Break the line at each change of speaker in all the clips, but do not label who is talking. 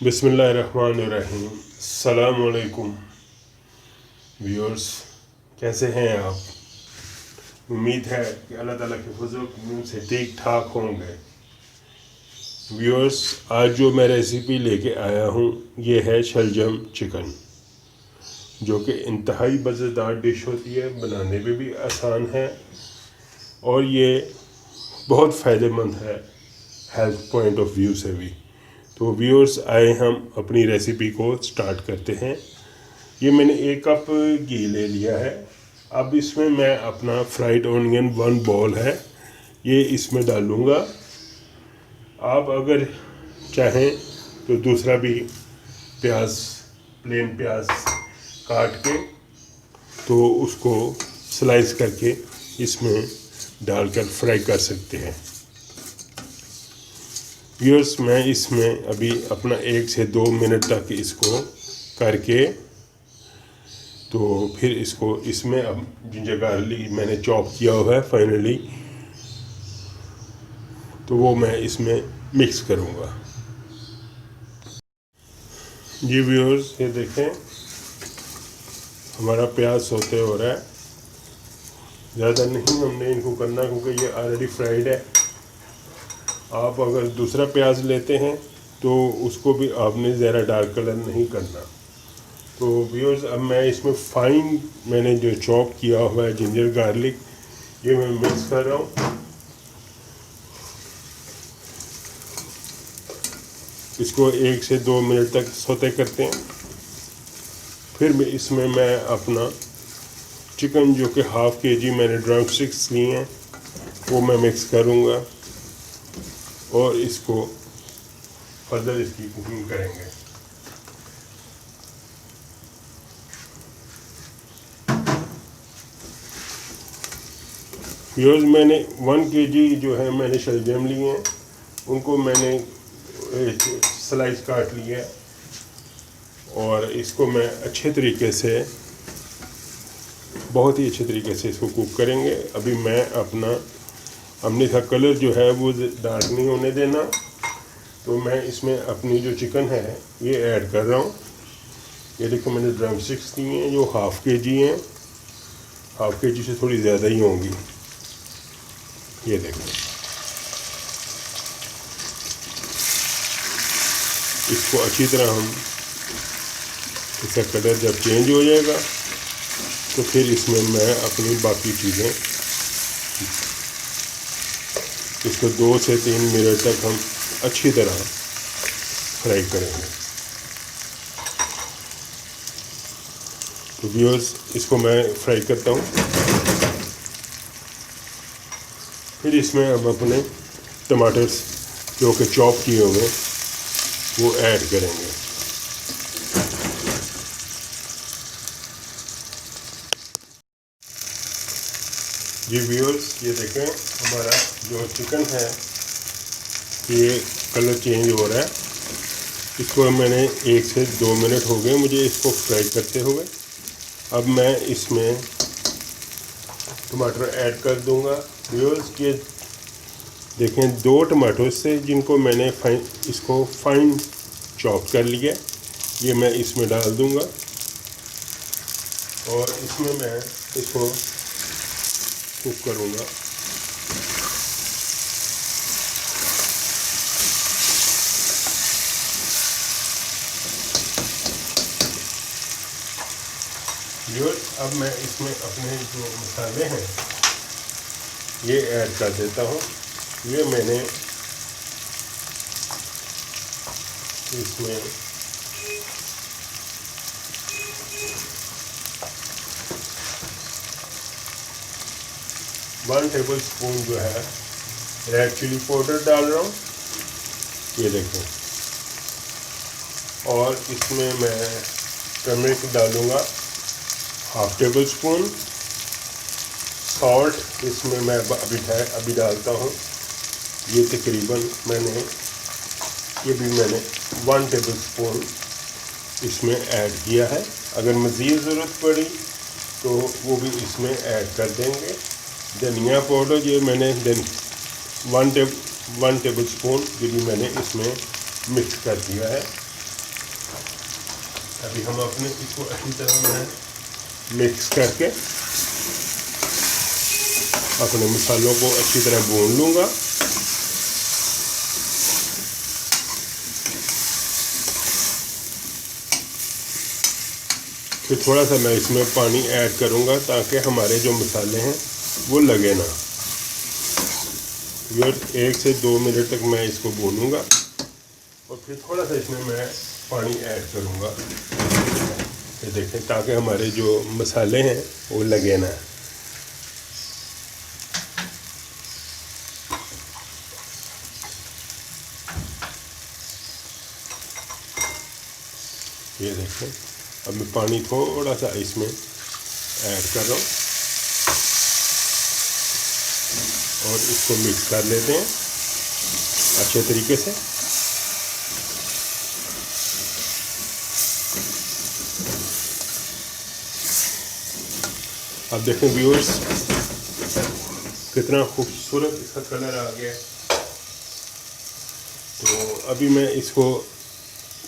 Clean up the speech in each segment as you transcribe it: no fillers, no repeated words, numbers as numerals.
बिस्मिल्लाहिर्रहमानिर्रहीम। अस्सलाम वालेकुम व्यूअर्स, कैसे हैं आप? उम्मीद है कि अल्लाह ताला के फजल से ठीक ठाक होंगे। व्यूअर्स, आज जो मैं रेसिपी लेके आया हूँ ये है शलजम चिकन, जो कि इंतहाई मज़ेदार डिश होती है, बनाने में भी आसान है और ये बहुत फ़ायदेमंद है हेल्थ पॉइंट ऑफ व्यू से भी। तो व्यूअर्स, आए हम अपनी रेसिपी को स्टार्ट करते हैं। ये मैंने 1 कप घी ले लिया है। अब इसमें मैं अपना फ्राइड ऑनियन 1 बॉल है ये इसमें डालूँगा। आप अगर चाहें तो दूसरा भी प्याज, प्लेन प्याज काट के तो उसको स्लाइस करके इसमें डालकर फ्राई कर सकते हैं। व्यूअर्स, मैं इसमें अभी अपना 1 से 2 मिनट तक इसको करके तो फिर इसको इसमें अब जिंजर गार्लिक मैंने चॉप किया हुआ है फाइनली, तो वो मैं इसमें मिक्स करूँगा। जी व्यूअर्स, ये देखें हमारा प्याज सोते हो रहा है। ज़्यादा नहीं हमने इनको करना क्योंकि ये ऑलरेडी फ्राइड है। आप अगर दूसरा प्याज लेते हैं तो उसको भी आपने ज़रा डार्क कलर नहीं करना। तो व्यूअर्स, अब मैं इसमें मैंने जो चॉप किया हुआ है जिंजर गार्लिक ये मैं मिक्स कर रहा हूँ। इसको 1 से 2 मिनट तक सौते करते हैं। फिर मैं इसमें अपना चिकन जो कि ½ kg मैंने ड्रम स्टिक्स लिए हैं वो मैं मिक्स करूँगा और इसको फर्दर इसकी कुकिंग करेंगे। व्यूअर्स, मैंने 1 kg जो है मैंने शलजम लिए हैं, उनको मैंने स्लाइस काट लिया है और इसको मैं अच्छे तरीके से, बहुत ही अच्छे तरीके से इसको कुक करेंगे। अभी मैं अपना हमने का कलर जो है वो डार्क नहीं होने देना, तो मैं इसमें अपनी जो चिकन है ये ऐड कर रहा हूँ। ये देखो मैंने ड्रम स्टिक्स ली हैं जो ½ kg हैं, ½ kg से थोड़ी ज़्यादा ही होंगी। ये देखो, इसको अच्छी तरह हम, इसका कलर जब चेंज हो जाएगा तो फिर इसमें मैं अपनी बाकी चीज़ें, इसको 2 से 3 मिनट तक हम अच्छी तरह फ्राई करेंगे। तो व्यूअर्स, इसको मैं फ्राई करता हूँ। फिर इसमें हम अपने टमाटर्स जो कि चॉप किए हुए वो ऐड करेंगे। जी व्यूअर्स, ये देखें हमारा जो चिकन है ये कलर चेंज हो रहा है। इसको मैंने 1 से 2 मिनट हो गए मुझे इसको फ्राई करते हुए। अब मैं इसमें टमाटर ऐड कर दूंगा। व्यूअर्स, ये देखें 2 टमाटो से जिनको मैंने इसको फाइन चॉप कर लिया, ये मैं इसमें डाल दूंगा और इसमें मैं इसको कुक करूँगा। अब मैं इसमें अपने जो मसाले हैं ये ऐड कर देता हूँ। ये मैंने इसमें वन टेबल स्पून जो है रेड चिली पाउडर डाल रहा हूँ, ये देखें। और इसमें मैं टर्मरिक डालूँगा ½ टेबल स्पून। सॉल्ट इसमें मैं अभी डालता हूँ। ये तकरीबन मैंने 1 टेबल स्पून इसमें ऐड किया है। अगर मज़ीद ज़रूरत पड़ी तो वो भी इसमें ऐड कर देंगे। धनिया पाउडर ये मैंने 1 टेबल स्पून ये भी मैंने इसमें मिक्स कर दिया है। अभी हम अपने इसको अच्छी तरह मैं मिक्स करके अपने मसालों को अच्छी तरह भून लूँगा। फिर थोड़ा सा मैं इसमें पानी ऐड करूँगा ताकि हमारे जो मसाले हैं वो लगे ना। ये 1 से 2 मिनट तक मैं इसको भूनूँगा और फिर थोड़ा सा इसमें मैं पानी ऐड करूँगा, ये देखें, ताकि हमारे जो मसाले हैं वो लगे ना। ये देखें, अब मैं पानी थोड़ा सा इसमें ऐड कर रहा हूँ और इसको मिक्स कर लेते हैं अच्छे तरीके से। अब देखें व्यूअर्स, कितना खूबसूरत इसका कलर आ गया। तो अभी मैं इसको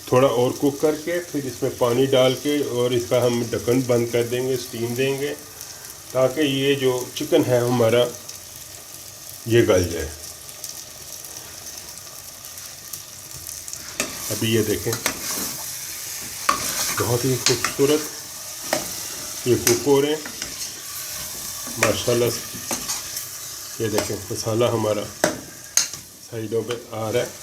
थोड़ा और कुक करके फिर इसमें पानी डाल के और इसका हम ढक्कन बंद कर देंगे, स्टीम देंगे, ताकि ये जो चिकन है हमारा ये गल जाए। अभी ये देखें, बहुत ही खूबसूरत ये कुक हो रहे हैं माशाल्लाह से। ये देखें, मसाला हमारा साइडों पे आ रहा है।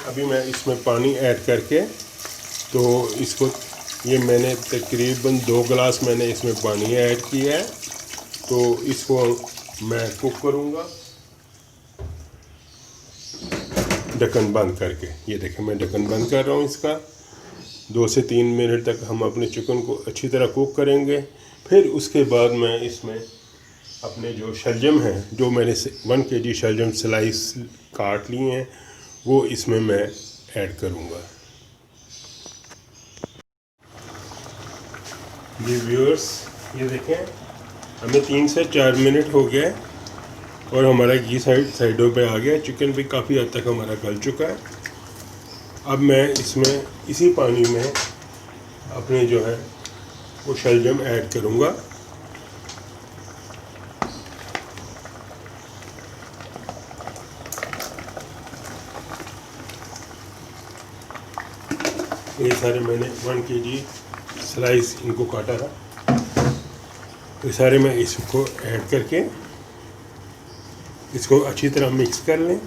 अभी मैं इसमें पानी ऐड करके, तो इसको, ये मैंने तकरीबन 2 गिलास मैंने इसमें पानी ऐड किया है, तो इसको मैं कुक करूँगा ढक्कन बंद करके। ये देखें, मैं ढक्कन बंद कर रहा हूँ इसका। 2 से 3 मिनट तक हम अपने चिकन को अच्छी तरह कुक करेंगे। फिर उसके बाद मैं इसमें अपने जो शलजम हैं, जो मैंने 1 kg शलजम स्लाइस काट लिए हैं, वो इसमें मैं ऐड करूँगा। ये व्यूअर्स, ये देखें, हमें 3 से 4 मिनट हो गया और हमारा घी साइडों पे आ गया। चिकन भी काफ़ी हद तक हमारा गल चुका है। अब मैं इसमें इसी पानी में अपने जो है वो शलजम ऐड करूँगा। ये सारे मैंने 1 kg स्लाइस इनको काटा था, ये सारे मैं इसको ऐड करके इसको अच्छी तरह मिक्स कर लें।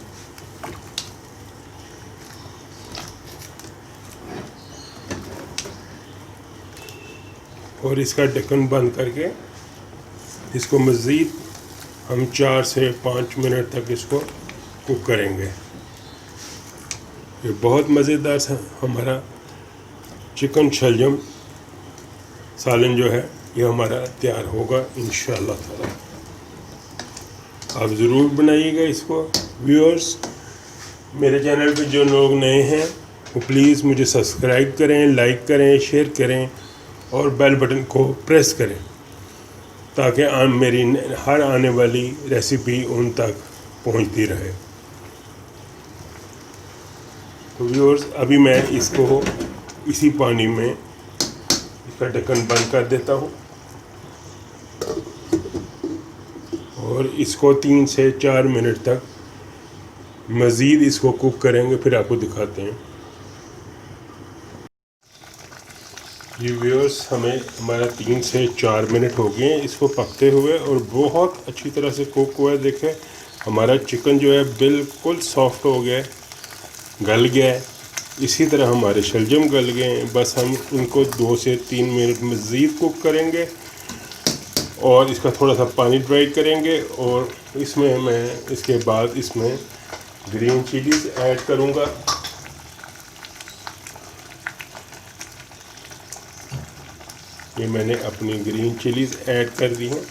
और इसका ढक्कन बंद करके इसको मज़ीद हम 4 से 5 मिनट तक इसको कुक करेंगे। ये बहुत मज़ेदार सा हमारा चिकन शलजम सालन जो है ये हमारा तैयार होगा इंशाअल्लाह ताला। आप ज़रूर बनाइएगा इसको। व्यूअर्स, मेरे चैनल पे जो लोग नए हैं वो प्लीज़ मुझे सब्सक्राइब करें, लाइक करें, शेयर करें और बेल बटन को प्रेस करें, ताकि मेरी हर आने वाली रेसिपी उन तक पहुंचती रहे। तो व्यूअर्स, अभी मैं इसको इसी पानी में इसका ढक्कन बंद कर देता हूँ और इसको 3 से 4 मिनट तक मज़ीद इसको कुक करेंगे, फिर आपको दिखाते हैं। ये व्यूअर्स, हमारा 3 से 4 मिनट हो गए हैं इसको पकते हुए और बहुत अच्छी तरह से कुक हुआ है। देखें, हमारा चिकन जो है बिल्कुल सॉफ्ट हो गया है, गल गया है। इसी तरह हमारे शलजम गल गए हैं। बस हम इनको 2 से 3 मिनट मज़ीद कुक करेंगे और इसका थोड़ा सा पानी ड्राई करेंगे और इसमें मैं इसके बाद इसमें ग्रीन चिलीज़ ऐड करूँगा। ये मैंने अपनी ग्रीन चिलीज़ ऐड कर दी हैं।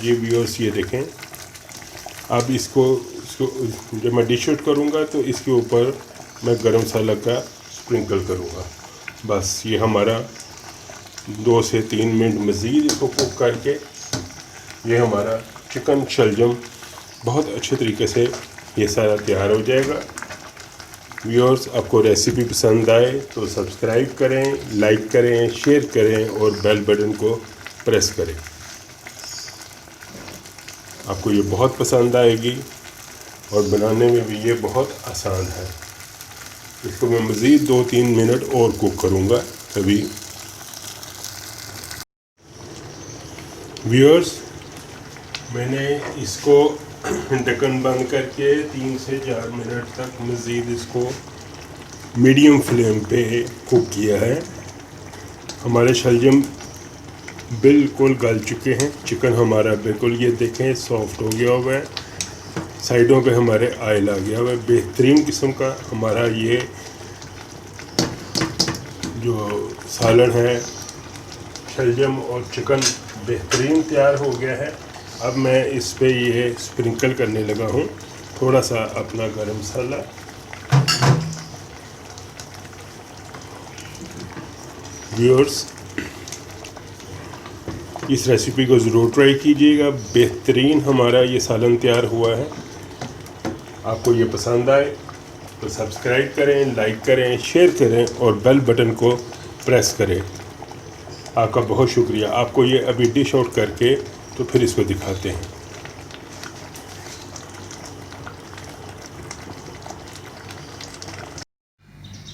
ये व्यूअर्स, ये देखें, अब इसको जब मैं डिश आउट करूँगा तो इसके ऊपर मैं गरम मसाला का स्प्रिंकल करूँगा। बस ये हमारा 2 से 3 मिनट मज़ीद इसको कुक करके ये हमारा चिकन शलजम बहुत अच्छे तरीके से ये सारा तैयार हो जाएगा। व्यूअर्स, आपको रेसिपी पसंद आए तो सब्सक्राइब करें, लाइक करें, शेयर करें और बेल बटन को प्रेस करें। आपको ये बहुत पसंद आएगी और बनाने में भी ये बहुत आसान है। इसको मैं मज़ीद 2-3 मिनट और कुक करूँगा तभी। व्यूअर्स, मैंने इसको ढक्कन बंद करके 3 से 4 मिनट तक मज़ीद इसको मीडियम फ्लेम पे कुक किया है। हमारे शलजम बिल्कुल गल चुके हैं। चिकन हमारा बिल्कुल ये देखें सॉफ्ट हो गया हुआ है। साइडों पे हमारे ऑयल आ गया हुआ है। बेहतरीन किस्म का हमारा ये जो सालन है शलजम और चिकन बेहतरीन तैयार हो गया है। अब मैं इस पे ये स्प्रिंकल करने लगा हूँ थोड़ा सा अपना गरम मसाला। व्यूअर्स, इस रेसिपी को ज़रूर ट्राई कीजिएगा। बेहतरीन हमारा ये सालन तैयार हुआ है। आपको ये पसंद आए तो सब्सक्राइब करें, लाइक करें, शेयर करें और बेल बटन को प्रेस करें। आपका बहुत शुक्रिया। आपको ये अभी डिश आउट करके तो फिर इसको दिखाते हैं।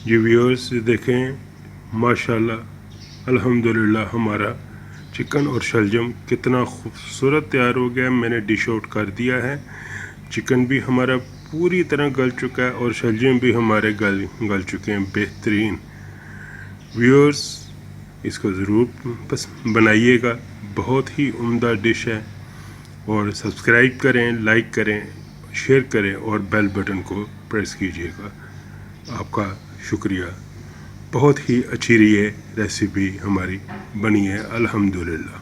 जी व्यूअर्स, देखें माशाल्लाह अल्हम्दुलिल्लाह हमारा चिकन और शलजम कितना खूबसूरत तैयार हो गया है। मैंने डिश आउट कर दिया है। चिकन भी हमारा पूरी तरह गल चुका है और शलजम भी हमारे गल चुके हैं बेहतरीन। व्यूअर्स, इसको ज़रूर बनाइएगा, बहुत ही उम्दा डिश है। और सब्सक्राइब करें, लाइक करें, शेयर करें और बेल बटन को प्रेस कीजिएगा। आपका शुक्रिया। बहुत ही अच्छी रही है रेसिपी हमारी बनी है अल्हम्दुलिल्लाह।